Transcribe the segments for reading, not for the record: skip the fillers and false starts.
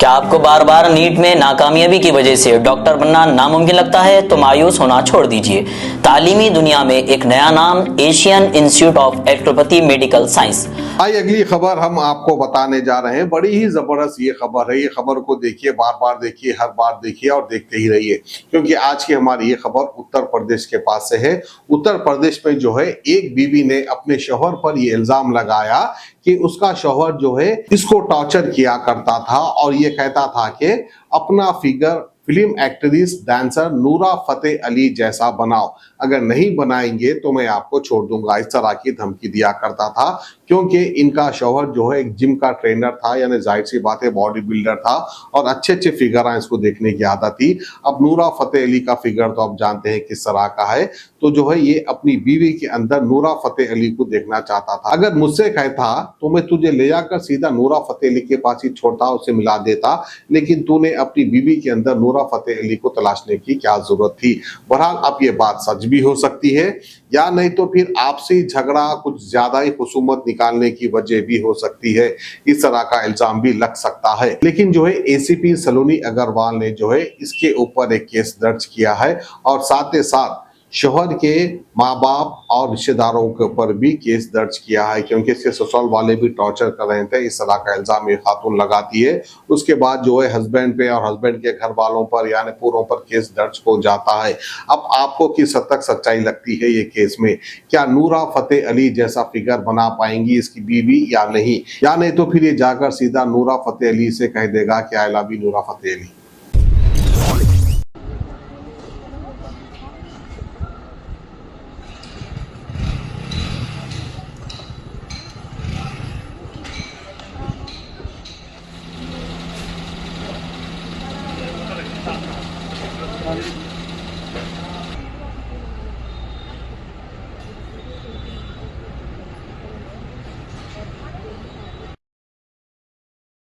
क्या आपको बार बार नीट में नाकामयाबी की वजह से डॉक्टर बनना नामुमकिन लगता है तो मायूस होना छोड़ दीजिए। तालीमी दुनिया में एक नया नाम Asian institute of electropathy medical science. आई अगली खबर हम आपको बताने जा रहे हैं। बड़ी ही जबरदस्त ये खबर है। ये खबर को देखिए, बार बार देखिए, हर बार देखिए और देखते ही रहिए, क्योंकि आज की हमारी ये खबर उत्तर प्रदेश के पास से है। उत्तर प्रदेश में जो है एक बीवी ने अपने शौहर पर ये इल्जाम लगाया कि उसका शौहर जो है इसको टॉर्चर किया करता था और ये कहता था कि अपना फिगर फिल्म एक्ट्रेस डांसर नूरा फतेह अली जैसा बनाओ, अगर नहीं बनाएंगे तो मैं आपको छोड़ दूंगा। इस तरह की धमकी दिया करता था, क्योंकि इनका शौहर जो है एक जिम का ट्रेनर था, यानी जाहिर सी बात है बॉडी बिल्डर था और अच्छे अच्छे फिगर इसको देखने की आदत थी। अब नूरा फतेह अली का फिगर तो आप जानते हैं किस तरह का है, तो जो है ये अपनी बीवी के अंदर नूरा फतेह अली को देखना चाहता था। अगर मुझसे कहता तो मैं तुझे ले जाकर सीधा नूरा फतेह अली के पास ही छोड़ता, उसे मिला देता, लेकिन तूने अपनी बीवी के अंदर नूरा फतेह अली को तलाशने की क्या जरूरत थी। बहरहाल अब ये बात सच भी हो सकती है या नहीं तो फिर आपसी झगड़ा कुछ ज्यादा ही खुसूमत निकालने की वजह भी हो सकती है। इस तरह का इल्जाम भी लग सकता है, लेकिन जो है एसीपी सलोनी अग्रवाल ने जो है इसके ऊपर एक केस दर्ज किया है और साथ ही साथ शौहर के माँ बाप और रिश्तेदारों के ऊपर भी केस दर्ज किया है, क्योंकि इसके ससुराल वाले भी टॉर्चर कर रहे थे। इस तरह का इल्जाम ये खातून लगाती है। उसके बाद जो है हस्बैंड पे और हस्बैंड के घर वालों पर यानी पूरों पर केस दर्ज हो जाता है। अब आपको किस हद तक सच्चाई लगती है ये केस में? क्या नूरा फतेह अली जैसा फिगर बना पाएंगी इसकी बीवी या नहीं, या नहीं तो फिर ये जाकर सीधा नूरा फतेह अली से कह देगा कि आई लव यू नूरा फतेह अली।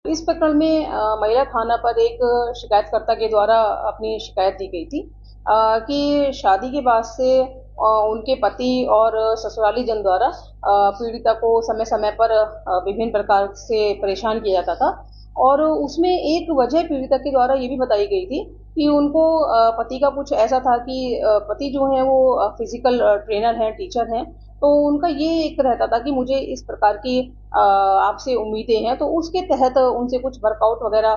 इस प्रकरण में महिला थाना पर एक शिकायतकर्ता के द्वारा अपनी शिकायत दी गई थी कि शादी के बाद से उनके पति और ससुराली जन द्वारा पीड़िता को समय समय पर विभिन्न प्रकार से परेशान किया जाता था और उसमें एक वजह पीड़िता के द्वारा ये भी बताई गई थी कि उनको पति का कुछ ऐसा था कि पति जो है वो फिजिकल ट्रेनर हैं, टीचर हैं, तो उनका ये एक रहता था कि मुझे इस प्रकार की आपसे उम्मीदें हैं, तो उसके तहत उनसे कुछ वर्कआउट वगैरह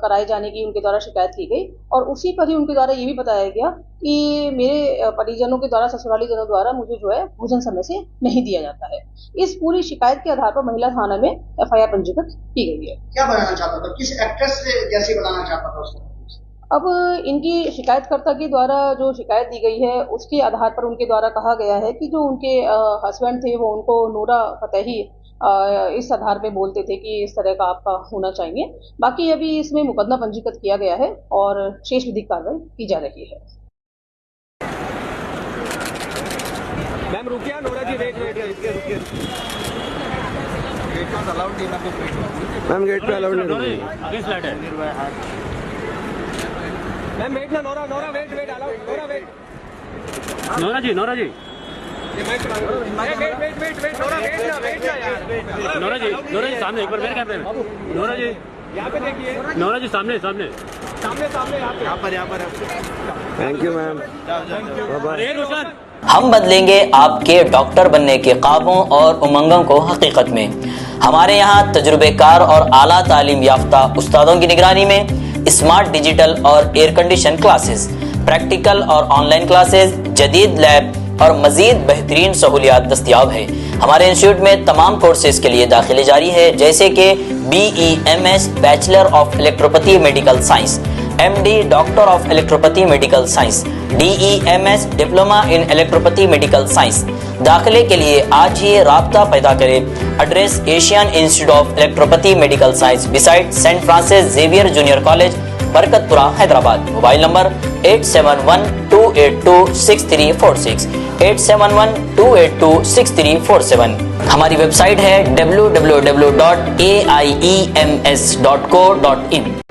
कराए जाने की उनके द्वारा शिकायत की गई और उसी पर ही उनके द्वारा ये भी बताया गया कि मेरे परिजनों के द्वारा, ससुराली जनों द्वारा मुझे जो है भोजन समय से नहीं दिया जाता है। इस पूरी शिकायत के आधार पर महिला थाना में FIR पंजीकृत की गई है। क्या बनाना चाहता था, किस एक्ट्रेस से जैसे बनाना चाहता था उसको? अब इनकी शिकायतकर्ता के द्वारा जो शिकायत दी गई है उसके आधार पर उनके द्वारा कहा गया है कि जो उनके हस्बैंड थे वो उनको नूरा फतेही इस आधार पे बोलते थे कि इस तरह का आपका होना चाहिए। बाकी अभी इसमें मुकदमा पंजीकृत किया गया है और शेष विधिक कार्रवाई की जा रही है। मैम रुकिए, नोरा जी वेट रुकिए। मैम गेट पे अलाउड नहीं, आगे स्लाइड है। मैम वेट ना, Nora wait allowed, Nora wait. Nora ji Nora ji सामने एक बार मेरे कैमरे में। नोरा जी यहाँ पे देखिए, नोरा जी सामने यहाँ पर। Thank you ma'am. हम बदलेंगे आपके डॉक्टर बनने के ख्वाबों और उमंगों को हकीकत में। हमारे यहाँ तजुर्बेकार और आला तालीम याफ्ता उस्तादों की निगरानी में स्मार्ट डिजिटल और एयर कंडीशन क्लासेस, प्रैक्टिकल और ऑनलाइन क्लासेस, जदीद लैब और मजीद बेहतरीन सहूलियात दस्तियाब है। हमारे इंस्टीट्यूट में तमाम कोर्सेज के लिए दाखिले जारी है, जैसे कि BEMS bachelor of electropathy medical science, MD doctor of electropathy medical science, DEMS diploma in electropathy medical science. दाखिले के लिए आज ही राब्ता पैदा करें। Address Asian institute of electropathy medical Science beside Saint Francis Xavier Junior College, Barkatpura, Hyderabad. Mobile number 8712826346, 8712826347। हमारी website है www.aiems.co.in।